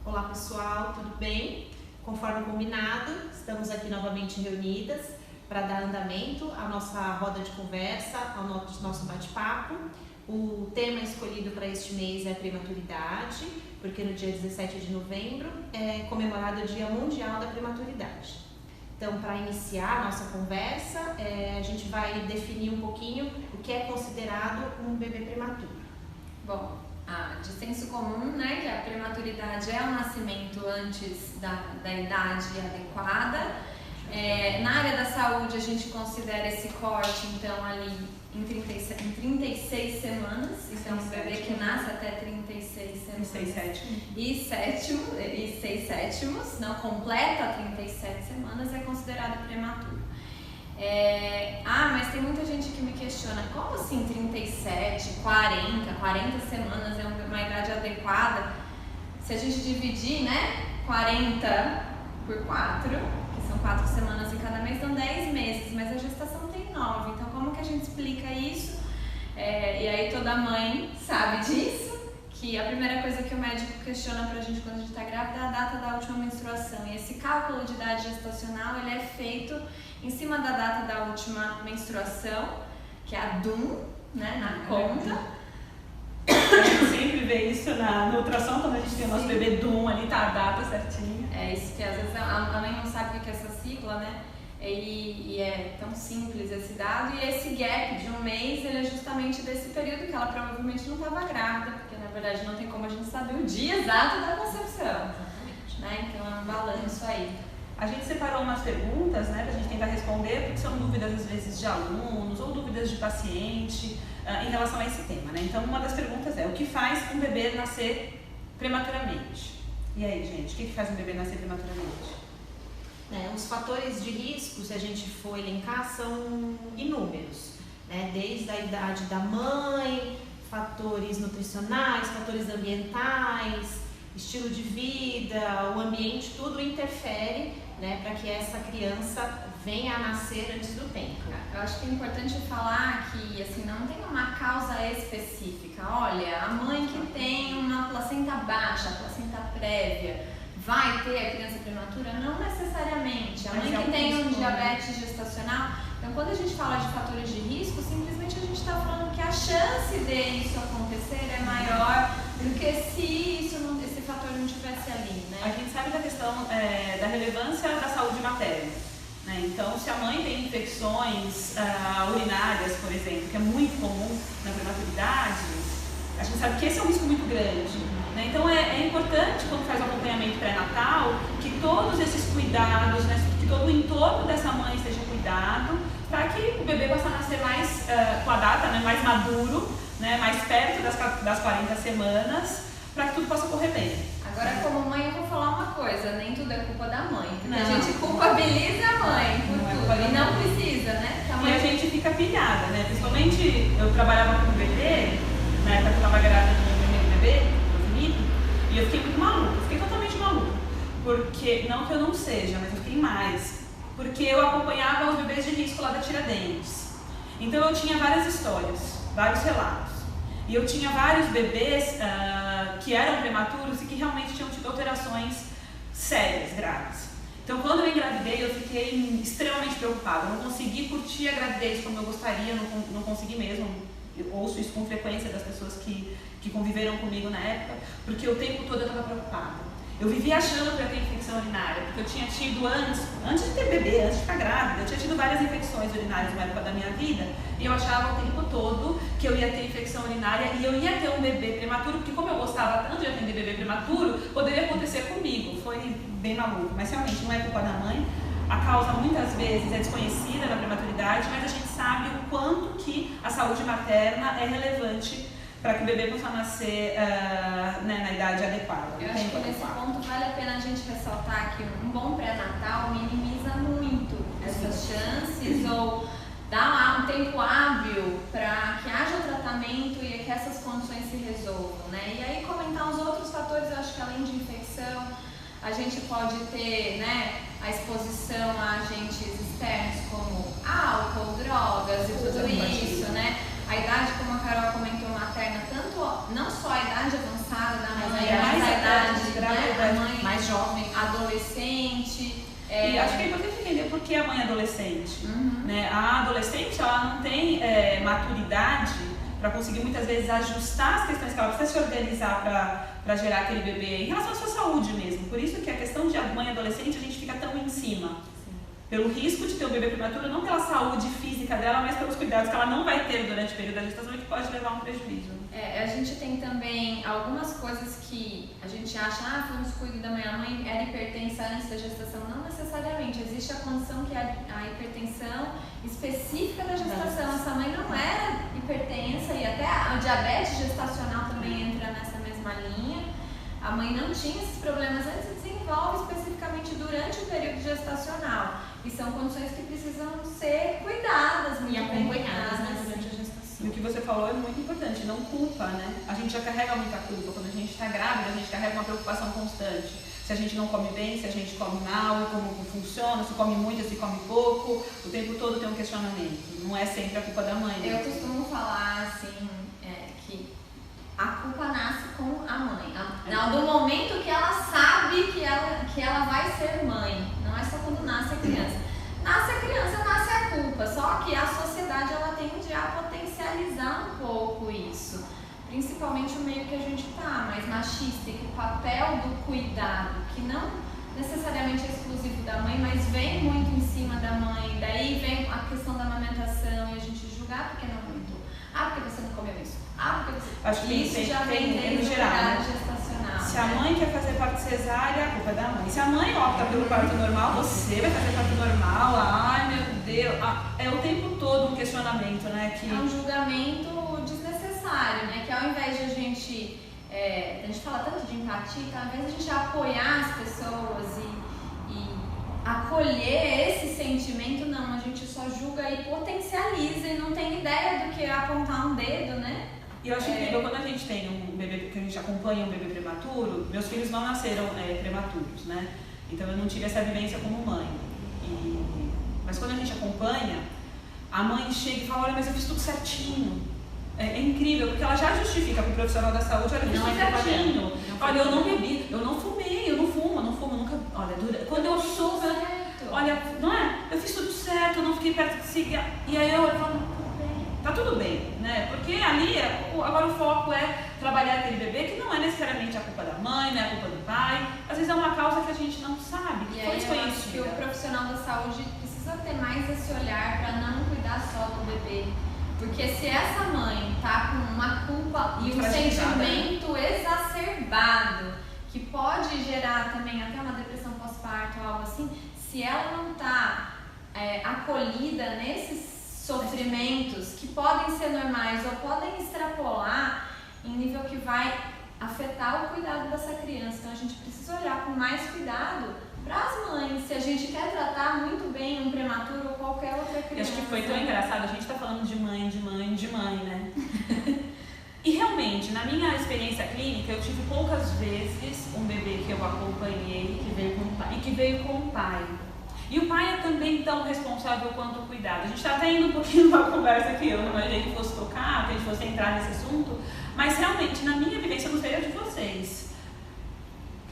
Olá pessoal, tudo bem? Conforme combinado, estamos aqui novamente reunidas para dar andamento à nossa roda de conversa, ao nosso bate-papo. O tema escolhido para este mês é a prematuridade, porque no dia 17 de novembro é comemorado o Dia Mundial da Prematuridade. Então, para iniciar a nossa conversa, a gente vai definir um pouquinho o que é considerado um bebê prematuro. Bom, de senso comum, né, que a prematuridade é o nascimento antes da idade adequada. Na área da saúde, a gente considera esse corte, então, ali em 36 semanas. Então, um bebê que nasce até 36 semanas. E 6 sétimos, não completa 37 semanas, é considerado prematuro. Mas tem muita gente que me questiona, como assim 37, 40 semanas é uma idade adequada? Se a gente dividir, né, 40 por 4, que são 4 semanas em cada mês, dão 10 meses, mas a gestação tem 9, então como que a gente explica isso? E aí toda mãe sabe disso, que a primeira coisa que o médico questiona pra gente quando a gente está grávida é a data da última menstruação, e esse cálculo de idade gestacional, ele é feito em cima da data da última menstruação, que é a DUM, né, na conta. A gente sempre vê isso no ultrassom, quando a gente tem o nosso bebê DUM ali, tá a data certinha. É isso que às vezes a mãe não sabe o que é essa sigla, né? E é tão simples esse dado, e esse gap de um mês, ele é justamente desse período que ela provavelmente não estava grávida, porque na verdade não tem como a gente saber o dia exato da concepção, né? Então é um balanço aí. A gente separou umas perguntas, né, pra gente tentar responder, porque são dúvidas às vezes de alunos ou dúvidas de paciente em relação a esse tema, né? Então uma das perguntas é: o que faz um bebê nascer prematuramente? E aí, gente, o que faz um bebê nascer prematuramente? Os fatores de risco, se a gente for elencar, são inúmeros, né? Desde a idade da mãe, fatores nutricionais, fatores ambientais, estilo de vida, o ambiente, tudo interfere, né, para que essa criança venha a nascer antes do tempo. Eu acho que é importante falar que assim, não tem uma causa específica. Olha, a mãe que tem uma placenta baixa, placenta prévia, vai ter a criança prematura? Não necessariamente. A mãe que tem um diabetes gestacional. Então, quando a gente fala de fatores de risco, simplesmente a gente está falando que a chance de isso acontecer é maior do que se esse fator não estivesse ali, né? A gente sabe da questão da relevância da saúde materna, né? Então, se a mãe tem infecções urinárias, por exemplo, que é muito comum na prematuridade, a gente sabe que esse é um risco muito grande, né? Então, é importante, quando faz o acompanhamento pré-natal, que todos esses cuidados, né, que todo o entorno dessa mãe esteja cuidado, para que o bebê possa nascer mais, com a data, né, mais maduro, né, mais perto das 40 semanas, para que tudo possa correr bem. Agora, como mãe, eu vou falar uma coisa: nem tudo é culpa da mãe, porque a gente culpabiliza a mãe por tudo, e não precisa, né? E a gente fica pilhada, né? Principalmente, eu trabalhava com bebê, na época que eu estava grávida do meu primeiro bebê, o Felipe, e eu fiquei muito maluca, fiquei totalmente maluca. Porque, não que eu não seja, mas eu fiquei mais. Porque eu acompanhava os bebês de risco lá da Tiradentes. Então eu tinha várias histórias, vários relatos. E eu tinha vários bebês que eram prematuros e que realmente tinham tido alterações sérias, graves. Então quando eu engravidei, eu fiquei extremamente preocupada. Eu não consegui curtir a gravidez como eu gostaria, não consegui mesmo. Eu ouço isso com frequência das pessoas que conviveram comigo na época, porque o tempo todo eu estava preocupada. Eu vivia achando que eu ia ter infecção urinária, porque eu tinha tido antes de ter bebê, antes de ficar grávida, eu tinha tido várias infecções urinárias na época da minha vida, e eu achava o tempo todo que eu ia ter infecção urinária e eu ia ter um bebê prematuro, porque como eu gostava tanto de atender bebê prematuro, poderia acontecer comigo. Foi bem maluco, mas realmente não é culpa da mãe. A causa muitas vezes é desconhecida da prematuridade, mas a gente sabe o quanto que a saúde materna é relevante para que o bebê possa nascer na idade adequada. Eu acho que nesse ponto vale a pena a gente ressaltar que um bom pré-natal minimiza muito essas chances, ou dá lá um tempo hábil para que haja tratamento e que essas condições se resolvam, né? E aí comentar os outros fatores, eu acho que além de infecção, a gente pode ter, né, a exposição a agentes externos como álcool, drogas e tudo isso, acho que é importante entender por que a mãe é adolescente. Né? A adolescente, ela não tem maturidade para conseguir muitas vezes ajustar as questões que ela precisa se organizar para gerar aquele bebê em relação à sua saúde mesmo. Por isso que a questão de mãe adolescente a gente fica tão em cima. Pelo risco de ter um bebê prematuro, não pela saúde física dela, mas pelos cuidados que ela não vai ter durante o período da gestação e que pode levar a um prejuízo. A gente tem também algumas coisas que a gente acha, foi um descuido da mãe, a mãe era hipertensa antes da gestação. Não necessariamente, existe a condição que é a hipertensão específica da gestação. Essa mãe não era hipertensa e até a diabetes gestacional também entra nessa mesma linha. A mãe não tinha esses problemas antes e desenvolve especificamente durante o período gestacional. E são condições que precisam ser cuidadas muito e acompanhadas, bem, durante a gestação. E o que você falou é muito importante, não culpa, né? A gente já carrega muita culpa. Quando a gente está grávida, a gente carrega uma preocupação constante. Se a gente não come bem, se a gente come mal, como funciona, se come muito, se come pouco. O tempo todo tem um questionamento. Não é sempre a culpa da mãe. Eu costumo falar assim, que a culpa nasce com a mãe. Do momento que ela sabe que ela vai ser mãe. Não é só quando nasce a criança. Nasce a criança, nasce a culpa. Só que a sociedade ela tende a potencializar um pouco isso. Principalmente o meio que a gente está, mais machista, e que o papel do cuidado, que não necessariamente é exclusivo da mãe, mas vem muito em cima da mãe. Daí vem a questão da amamentação e a gente julgar porque não amamentou. Porque você não comeu isso. Porque você... Acho que isso já vem desde o cuidado gestacional. Se a mãe quer fazer parto cesárea, a culpa é da mãe. Se a mãe opta pelo parto normal, você vai fazer parto normal. Ai, meu Deus. É o tempo todo um questionamento, né? É um julgamento desnecessário, né? Que ao invés de a gente fala tanto de empatia, ao invés de a gente apoiar as pessoas e acolher esse sentimento, não, a gente só julga e potencializa e não tem ideia do que é apontar um dedo, né? E eu acho incrível quando a gente tem um bebê, que a gente acompanha um bebê prematuro. Meus filhos não nasceram prematuros, né? Então eu não tive essa vivência como mãe. Mas quando a gente acompanha, a mãe chega e fala, olha, mas eu fiz tudo certinho. É incrível, porque ela já justifica para o profissional da saúde, olha, eu fiz tudo certinho. Olha, eu não bebi, eu não fumei, eu não fumo, nunca. Olha, quando eu soube, olha, não é? Eu fiz tudo certo, eu não fiquei perto de cigarro. E aí eu falo, tá tudo bem, né? Porque ali, agora o foco é trabalhar aquele bebê, que não é necessariamente a culpa da mãe, não é a culpa do pai. Às vezes é uma causa que a gente não sabe, que foi desconhecida. Eu acho que o profissional da saúde precisa ter mais esse olhar para não cuidar só do bebê. Porque se essa mãe tá com uma culpa e um sentimento exacerbado, que pode gerar também até uma depressão pós-parto ou algo assim, se ela não tá acolhida nesses sofrimentos que podem ser normais ou podem extrapolar em nível que vai afetar o cuidado dessa criança. Então a gente precisa olhar com mais cuidado para as mães, se a gente quer tratar muito bem um prematuro ou qualquer outra criança. Eu acho que foi tão engraçado, a gente tá falando de mãe, né? E realmente, na minha experiência clínica, eu tive poucas vezes um bebê que eu acompanhei que veio com o pai. E o pai é também tão responsável quanto o cuidado. A gente está até indo um pouquinho numa conversa que eu não imaginei que fosse tocar, que a gente fosse entrar nesse assunto, mas realmente, na minha vivência, eu não sei a de vocês.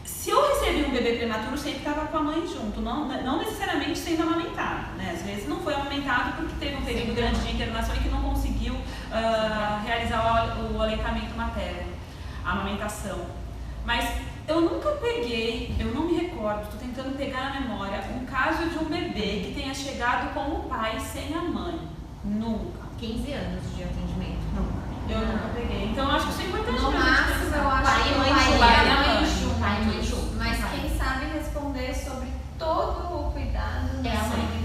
Se eu recebi um bebê prematuro, sempre estava com a mãe junto, não necessariamente sendo amamentado, né? Às vezes não foi amamentado porque teve um período grande de internação e que não conseguiu realizar o aleitamento materno, a amamentação. Mas eu nunca peguei, eu não me recordo, estou tentando pegar na memória, um caso de um bebê que tenha chegado com o pai sem a mãe. Nunca. 15 anos de atendimento. Nunca. Eu nunca peguei. Então eu acho que isso é importante. No máximo, eu acho pai que e mãe junto. Pai e mãe junto. Mas quem sabe responder sobre todo o cuidado é a mãe.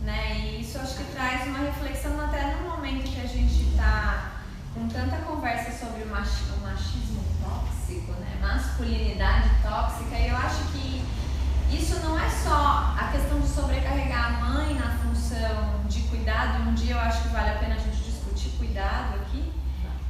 Né? E isso acho que traz uma reflexão até no momento que a gente está com tanta conversa sobre o machismo tóxico, né? Masculinidade tóxica. E eu acho que isso não é só a questão de sobrecarregar a mãe na função de cuidado. Um dia eu acho que vale a pena a gente discutir cuidado aqui,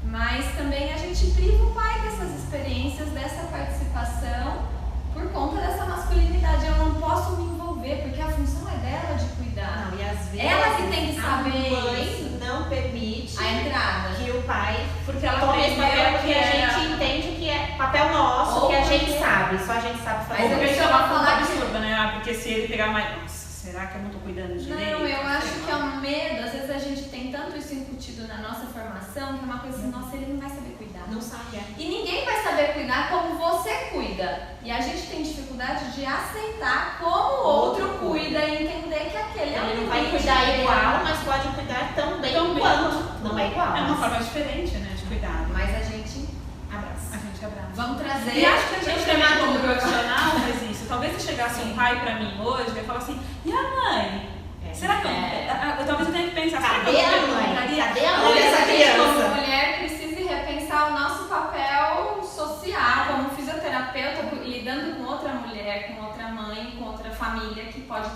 mas também a gente priva o pai dessas experiências, dessa participação, por conta dessa masculinidade. Eu não posso me envolver, porque a função é dela de cuidar. Não, e às vezes ela que tem que saber a mãe não permite a entrada que o pai porque ela tome esse papel que a que gente entende que é papel nosso, que a gente sabe, só a gente sabe fazer. Ou porque a gente eu é uma vou falar conta absurda, né? Ah, porque se ele pegar mais... Nossa, será que eu não tô cuidando direito? Não, eu acho que é um medo. Às vezes a gente tem tanto isso incutido na nossa formação que é uma coisa assim, nossa, ele não vai saber cuidar. Não sabe, é. E ninguém vai saber cuidar como você cuida. E a gente tem dificuldade de aceitar como o outro cuida e entender que aquele é o Ele não vai limite cuidar dele. igual, mas pode cuidar tão bem quanto. Não é igual. É uma forma diferente, né, de cuidado. Mas a gente abraça. A gente abraça. Vamos trazer. E acho que a gente também, como prematuro. profissional, faz isso. Talvez se chegasse um pai pra mim hoje, vai falar assim, e a mãe? Será que eu talvez eu tenha que pensar, será que Cadê a eu mãe? perguntaria? Cadê a mãe Talvez dessa a gente, como criança? mulher, precise repensar o nosso papel social como fisioterapeuta, lidando com outra mulher, com outra mãe, com outra família que pode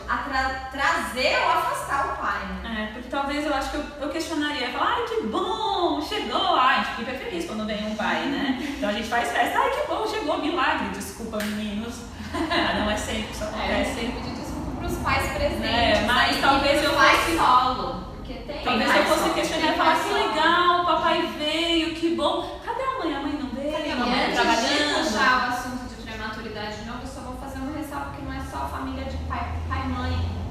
trazer ou afastar o pai. Né? Porque talvez eu acho que eu questionaria, falar, ai que bom, chegou, ai, a gente fica feliz quando vem um pai, né? Então a gente faz festa, ai que bom, chegou, milagre, desculpa meninos, não é sempre, só acontece. Sempre pedir desculpa para os pais presentes, mas aí, talvez eu pai fosse solo, porque tem. Talvez pai eu fosse solo, questionar e tem falar, pai que solo. legal, o papai veio, que bom. Cadê a mãe? A mãe não veio, Cadê a a mamãe? mamãe E antes de trabalhando. puxar o assunto de prematuridade de novo, eu só vou fazer uma ressalva que não é só família de pai e mãe.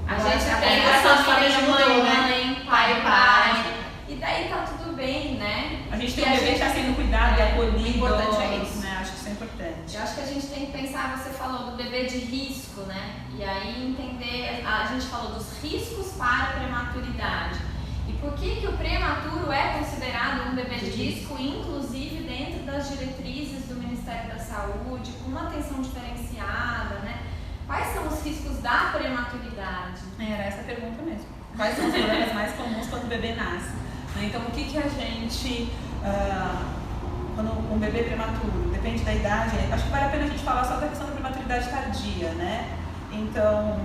A Agora gente já tem tem a essa família de família mãe, mudou, né? mãe, pai, pai. E daí tá tudo bem, né? A gente E tem um bebê que está sendo cuidado e acolhido. O importante é isso. Né? Acho que isso é importante. Eu acho que a gente tem que pensar, você falou do bebê de risco, né? E aí entender, a gente falou dos riscos para a prematuridade. E por que o prematuro é considerado um bebê de risco, inclusive dentro das diretrizes do Ministério da Saúde, com uma atenção diferenciada, né? Quais são os riscos da prematuridade? Era essa a pergunta mesmo. Quais são os problemas mais comuns quando o bebê nasce? Então, o que a gente... quando um bebê prematuro, depende da idade, acho que vale a pena a gente falar só da questão da prematuridade tardia, né? Então,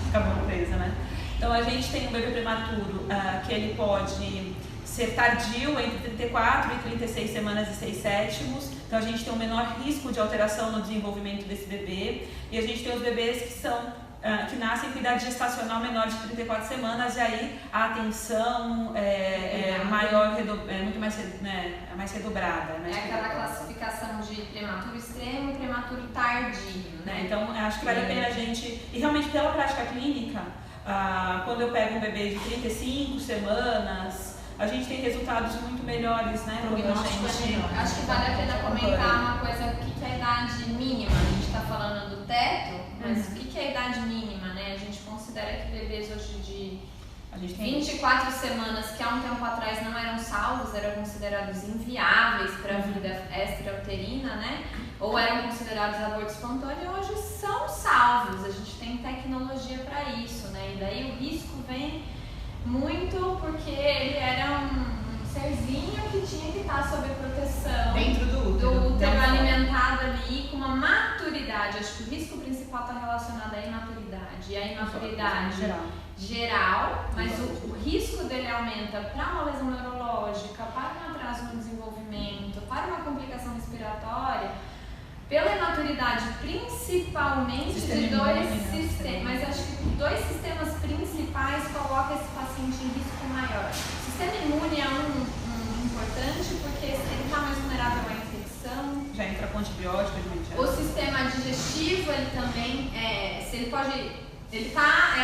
acabou presa, né? Então, a gente tem um bebê prematuro que ele pode ser tardio entre 34 e 36 semanas e 6 sétimos. Então, a gente tem um menor risco de alteração no desenvolvimento desse bebê. E a gente tem os bebês que nascem com idade gestacional menor de 34 semanas, e aí a atenção é muito mais, mais redobrada. É aquela classificação de prematuro extremo e prematuro tardio, né? Então, acho que vale a pena a gente... E realmente, pela prática clínica, quando eu pego um bebê de 35 semanas, a gente tem resultados muito melhores, né? Acho que vale a pena comentar uma coisa, o que é a idade mínima? A gente está falando do teto, mas o que é a idade mínima, né? A gente considera que bebês hoje de 24 semanas, que há um tempo atrás não eram salvos, eram considerados inviáveis para a vida extrauterina, né? Ou eram considerados aborto espontâneo, hoje são salvos. A gente tem tecnologia para isso, né? E daí o risco vem muito porque ele era um serzinho que tinha que estar sob proteção dentro do útero, alimentado ali com uma maturidade. Acho que o risco principal está relacionado à imaturidade. E a imaturidade geral, mas o risco dele aumenta para uma lesão neurológica, para um atraso no desenvolvimento, para uma complicação respiratória, pela imaturidade principalmente de dois sistemas, mas acho que dois sistemas principais colocam esse paciente em risco maior. O sistema imune é um importante porque ele está mais vulnerável à infecção. Já entra com antibiótico, O sistema digestivo, ele também, é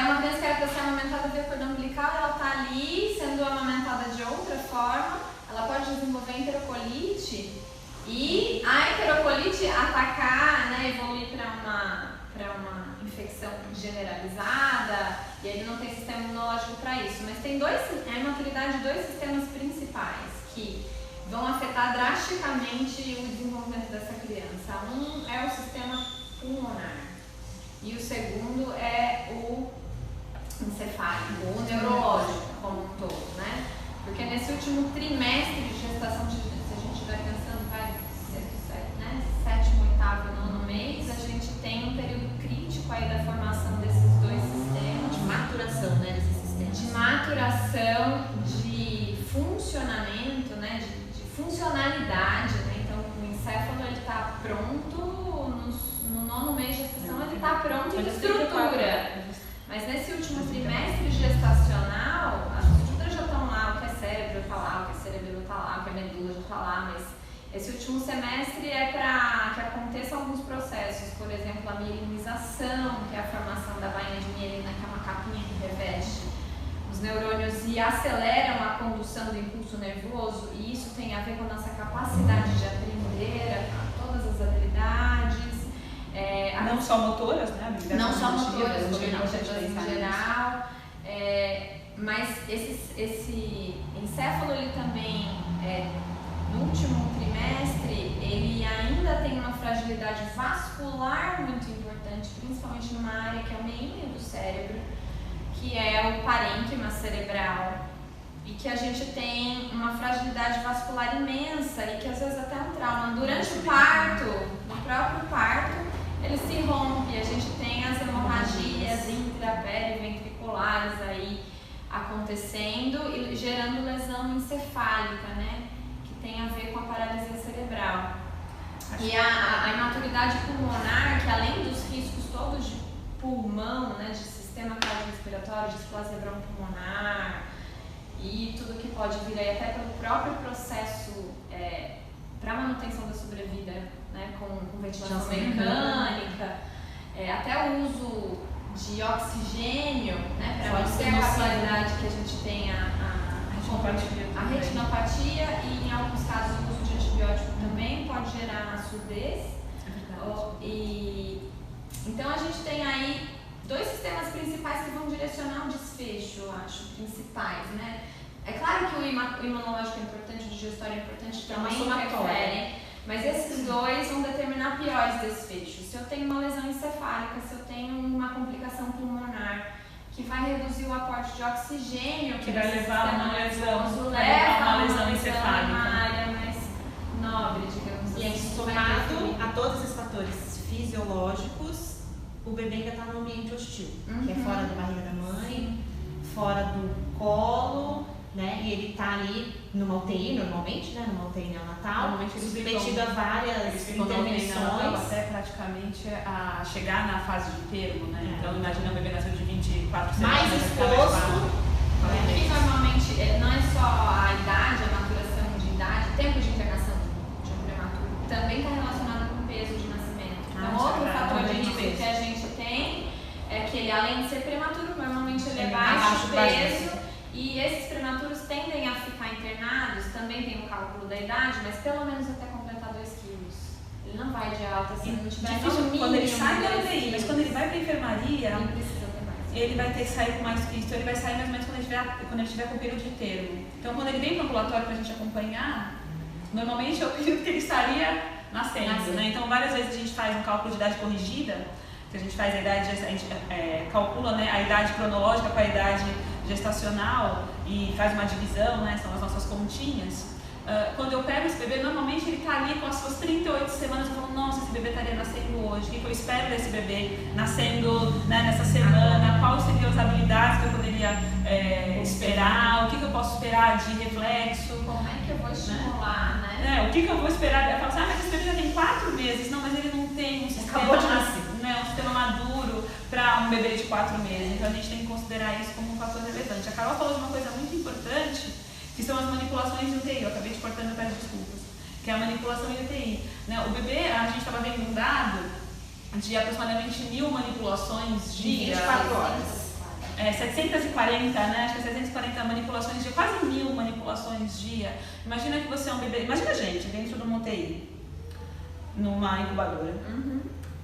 uma criança que era para ser amamentada via cordão umbilical, ela está ali sendo amamentada de outra forma, ela pode desenvolver enterocolite e a enterocolite atacar, né, evoluir para uma infecção generalizada, e ele não tem sistema imunológico para isso. Mas tem a imaturidade de dois sistemas principais que vão afetar drasticamente o desenvolvimento dessa criança. Um é o sistema pulmonar e o segundo é o encefálico, o neurológico como um todo, né? Porque nesse último trimestre de gestação, se a gente estiver pensando, sétimo, oitavo, nono mês, a gente tem um período crítico aí da formação desses dois sistemas. De maturação, né, desses sistemas. De maturação, de funcionamento, né, de funcionalidade, né? Então o encéfalo ele está pronto, no nono mês de gestação ele está pronto em estrutura. Mas nesse último trimestre gestacional, as estruturas já estão lá, o que é cérebro está lá, o que é cerebelo está lá, o que é medula já está lá, mas esse último semestre é para que a aconteçam alguns processos, por exemplo, a mielinização, que é a formação da bainha de mielina, que é uma capinha que reveste os neurônios e aceleram a condução do impulso nervoso, e isso tem a ver com a nossa capacidade de aprender todas as habilidades. Não só motoras, né? Não só motoras, cognitivas em geral. Mas esse encéfalo, ele também, no último trimestre, ele ainda tem uma fragilidade vascular muito importante, principalmente numa área que é o meinho do cérebro, que é o parênquima cerebral, e que a gente tem uma fragilidade vascular imensa e que às vezes até é um trauma. Durante o parto, no próprio parto, ele se rompe, a gente tem as hemorragias intraperiventriculares aí acontecendo e gerando lesão encefálica, né? Que tem a ver com a paralisia cerebral. E a imaturidade pulmonar, que além dos riscos todos de pulmão, né, de sistema cardiorrespiratório, de displasia bronquipulmonar e tudo que pode vir aí até pelo próprio processo para manutenção da sobrevida, né, com ventilação mecânica, até o uso de oxigênio, né, para manter a capacidade que a gente tem a retinopatia, e em alguns casos o uso de antibiótico também pode gerar surdez. Então a gente tem aí dois sistemas principais que vão direcionar o desfecho, eu acho, principais, né? É claro que o imunológico é importante, o digestório é importante, também interferem, mas esses dois vão determinar piores desfechos. Se eu tenho uma lesão encefálica, se eu tenho uma complicação pulmonar que vai reduzir o aporte de oxigênio, que vai levar a uma lesão encefálica, uma área mais nobre, digamos assim. E aí, somado a todos esses fatores fisiológicos, o bebê ainda está num ambiente hostil, que é fora da barriga da mãe, fora do colo, né? E ele está ali numa UTI, normalmente, né? Numa UTI neonatal, submetido a várias intervenções. Até praticamente a chegar na fase de termo, né? Então, imagina o bebê nasceu de 24 semanas. Mais exposto. Que normalmente não é só a idade, a maturação de idade, tempo de internação de um prematuro, também está relacionado com o peso de nascimento. Então, outro fator de risco que a gente tem é que ele, além de ser prematuro, normalmente ele é baixo peso. E esses prematuros tendem a ficar internados, também tem o cálculo da idade, mas pelo menos até completar 2 quilos. Ele não vai de alta se não tiver difícil quando ele sai da UTI, mas quando ele vai para a enfermaria, ele precisa ter mais. Ele vai ter que sair com mais Cristo, ele vai sair mais ou menos quando ele estiver com o período de termo. Então, quando ele vem para o ambulatório para a gente acompanhar, normalmente é o período que ele estaria nascendo, né? Então, várias vezes a gente faz um cálculo de idade corrigida, que a gente faz a idade, a gente calcula, né, a idade cronológica com a idade gestacional e faz uma divisão, né, são as nossas continhas. Quando eu pego esse bebê, normalmente ele está ali com as suas 38 semanas, eu falo, nossa, esse bebê estaria nascendo hoje, o que eu espero desse bebê nascendo, né, nessa semana, quais seriam as habilidades que eu poderia esperar, o que eu posso esperar de reflexo. Como é que eu vou estimular, né? O que eu vou esperar? Eu falo assim, mas esse bebê já tem 4 meses, não, mas ele não tem um sistema maduro para um bebê de 4 meses, então a gente tem que considerar isso como um fator relevante. A Carol falou de uma coisa muito importante, que são as manipulações de UTI. Eu acabei te cortando, eu peço desculpas. Que é a manipulação em UTI. Né? O bebê, a gente estava vendo um dado de aproximadamente 1000 manipulações dia. 24 horas. 740, né? Acho que é 740 manipulações dia, quase 1000 manipulações dia. Imagina que você é um bebê, imagina a gente dentro de uma UTI, numa incubadora.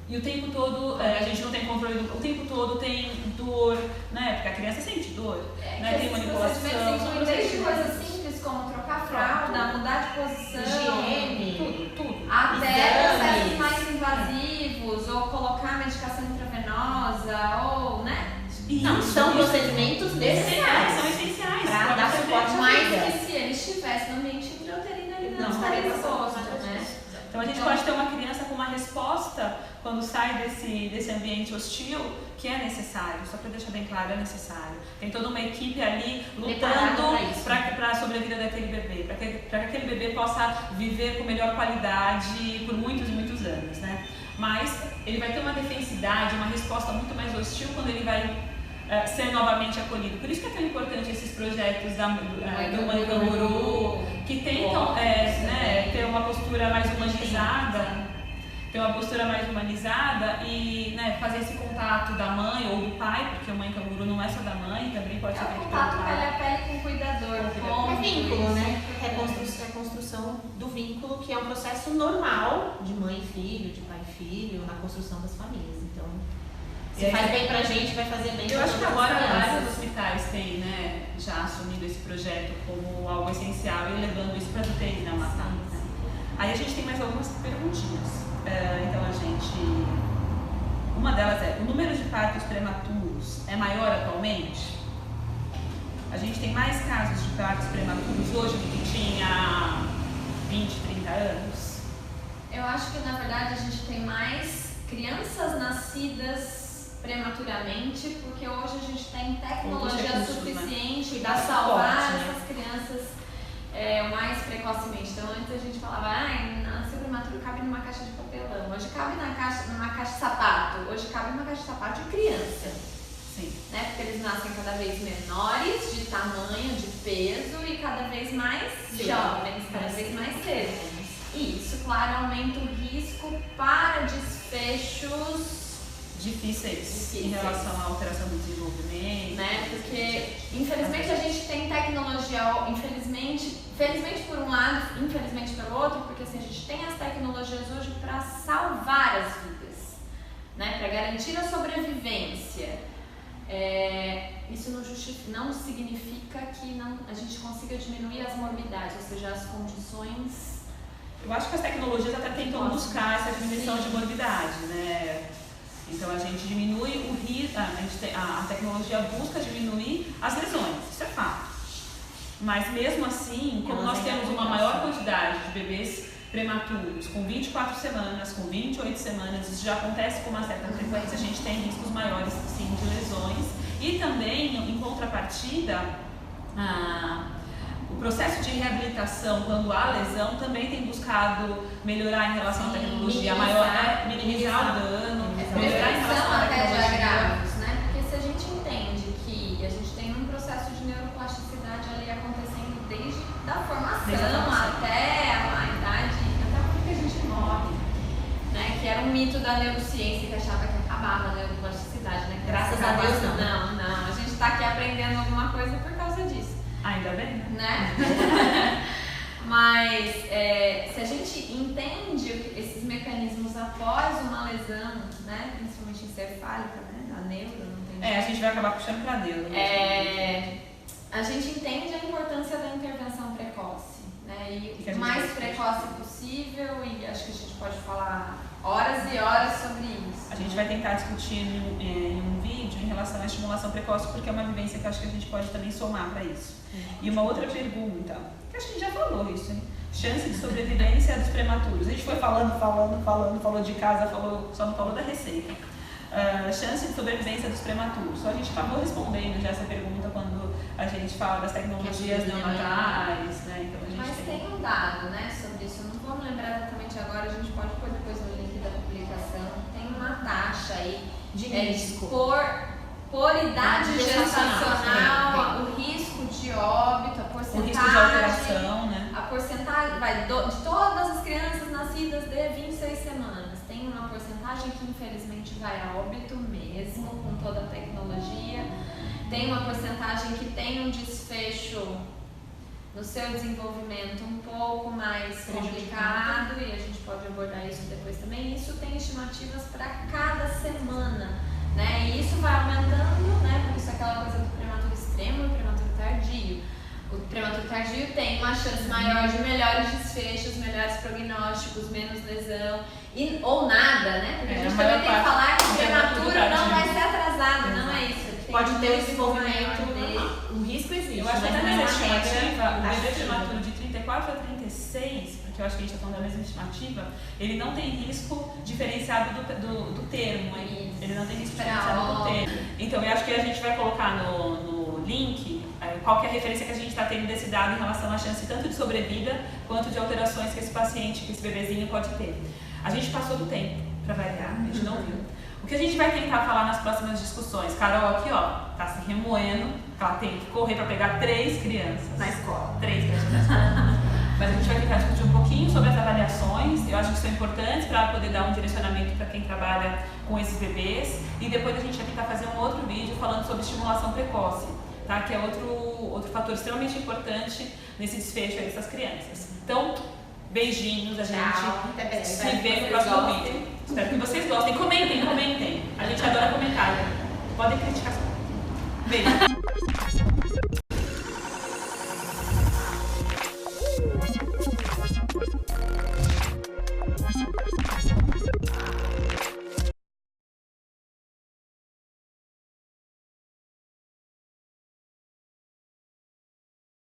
E o tempo todo, a gente não tem controle, o tempo todo tem dor, né? Porque a criança sente dor, né? Tem manipulação. Desde coisas simples como trocar fralda, mudar de posição, higiene, tudo. Até processos mais invasivos, ou colocar medicação intravenosa, ou, né? Não, são procedimentos necessários. São essenciais. Para dar suporte à mais vida. que se ele estivesse no ambiente intrauterino, ele não estaria exposto, né? Então a gente pode ter uma criança com uma resposta quando sai desse ambiente hostil que é necessário, só para deixar bem claro, é necessário. Tem toda uma equipe ali lutando para a sobrevida daquele bebê, para que aquele bebê possa viver com melhor qualidade por muitos e muitos anos, né? Mas ele vai ter uma defensividade, uma resposta muito mais hostil quando ele vai ser novamente acolhido. Por isso que é tão importante esses projetos do Mãe Canguru, que tentam ter uma postura mais humanizada, ter uma postura mais humanizada e, né, fazer esse contato da mãe ou do pai, porque a mãe canguru não é só da mãe, também pode ser feito pelo contato pele pai. a pele com o cuidador. É vínculo, né? É a construção do vínculo, que é um processo normal de mãe e filho, de pai e filho, na construção das famílias. Então, se faz bem pra gente, vai fazer bem pra Eu acho que todas as agora crianças. vários hospitais têm, né, já assumido esse projeto como algo essencial e levando isso para as UTIs na matar. Né? Aí a gente tem mais algumas perguntinhas. Então uma delas é: o número de partos prematuros é maior atualmente? A gente tem mais casos de partos prematuros hoje do que tinha há 20, 30 anos? Eu acho que na verdade a gente tem mais crianças nascidas prematuramente, porque hoje a gente tem tecnologia recursos, suficiente né? para salvar suporte, né? essas crianças mais precocemente. Então antes a gente falava, nasceu prematuro, cabe numa caixa de papelão. Hoje cabe numa caixa de sapato. Hoje cabe numa caixa de sapato de criança. Sim. Né? Porque eles nascem cada vez menores de tamanho, de peso e cada vez mais jovens, cada vez mais cedo. E isso, claro, aumenta o risco para desfechos Difíceis em relação à alteração do desenvolvimento. Né? Porque, infelizmente, a gente tem tecnologia, felizmente por um lado, infelizmente pelo outro, porque assim, a gente tem as tecnologias hoje para salvar as vidas, né? Para garantir a sobrevivência. Isso não significa que a gente consiga diminuir as morbidades, ou seja, as condições. Eu acho que as tecnologias até tentam buscar essa diminuição de morbidade, né? Então a gente diminui o risco, a tecnologia busca diminuir as lesões, isso é fato. Mas mesmo assim, como nós temos uma maior quantidade de bebês prematuros, com 24 semanas, com 28 semanas, isso já acontece com uma certa frequência, a gente tem riscos maiores sim de lesões. E também, em contrapartida, o processo de reabilitação, quando há lesão, também tem buscado melhorar em relação à tecnologia, minimizar o dano, melhorar em relação à tecnologia. Agravos, né? Porque se a gente entende que a gente tem um processo de neuroplasticidade ali acontecendo desde a formação até a idade, até porque a gente morre, né? Que era um mito da neurociência que achava que acabava a neuroplasticidade, né? Graças a Deus não. A gente está aqui aprendendo alguma coisa por causa disso. Ainda bem, né? Mas se a gente entende esses mecanismos após uma lesão, né, principalmente encefálica, né, a neuro, não tem a gente vai acabar puxando para neuro. a gente entende a importância da intervenção precoce, né, e o mais precoce possível, e acho que a gente pode falar horas e horas sobre isso. A gente vai tentar discutir em um vídeo em relação à estimulação precoce, porque é uma vivência que acho que a gente pode também somar para isso. E uma outra pergunta, que acho que a gente já falou isso, hein? Chance de sobrevivência dos prematuros. A gente foi falou de casa, só não falou da receita. Chance de sobrevivência dos prematuros. Só a gente acabou respondendo já essa pergunta quando a gente fala das tecnologias neonatais, né? Então a gente Mas tem um dado, né, sobre isso. Eu não vou me lembrar exatamente agora, a gente pode pôr depois no link da publicação. Tem uma taxa aí de risco. Por idade gestacional, o risco de óbito, a porcentagem. O risco de alteração, né? A porcentagem de todas as crianças nascidas de 26 semanas. Tem uma porcentagem que infelizmente vai a óbito mesmo, com toda a tecnologia. Tem uma porcentagem que tem um desfecho no seu desenvolvimento um pouco mais complicado, e a gente pode abordar isso depois também. Isso tem estimativas para cada semana, né? E isso vai aumentando, né? Por isso aquela coisa do prematuro extremo e o prematuro tardio. O prematuro tardio tem uma chance maior de melhores desfechos, melhores prognósticos, menos lesão, ou nada, né? Porque a gente também tem que falar que o prematuro não vai ser atrasado, não é isso. Pode ter o desenvolvimento dele, o risco existe. Eu acho que até mas nessa não é uma estimativa, o regra bebê prematuro de 34 a 36, porque eu acho que a gente está falando da mesma estimativa, ele não tem risco diferenciado do termo, ele não tem risco diferenciado do termo. Então eu acho que a gente vai colocar no link qual que é a referência que a gente está tendo desse dado em relação à chance tanto de sobrevida quanto de alterações que esse paciente, que esse bebezinho pode ter. A gente passou do tempo, para variar, a gente não viu. O que a gente vai tentar falar nas próximas discussões? Carol aqui, ó, tá se remoendo, ela tem que correr para pegar 3 crianças. na escola. 3 crianças na escola. Mas a gente vai tentar discutir um pouquinho sobre as avaliações. Eu acho que isso são importantes para poder dar um direcionamento para quem trabalha com esses bebês. E depois a gente vai tentar fazer um outro vídeo falando sobre estimulação precoce, tá? Que é outro fator extremamente importante nesse desfecho aí dessas crianças. Então, beijinhos, a gente se vê no próximo vídeo. Espero que vocês gostem. Comentem. A gente adora comentário. Podem criticar. Beijo.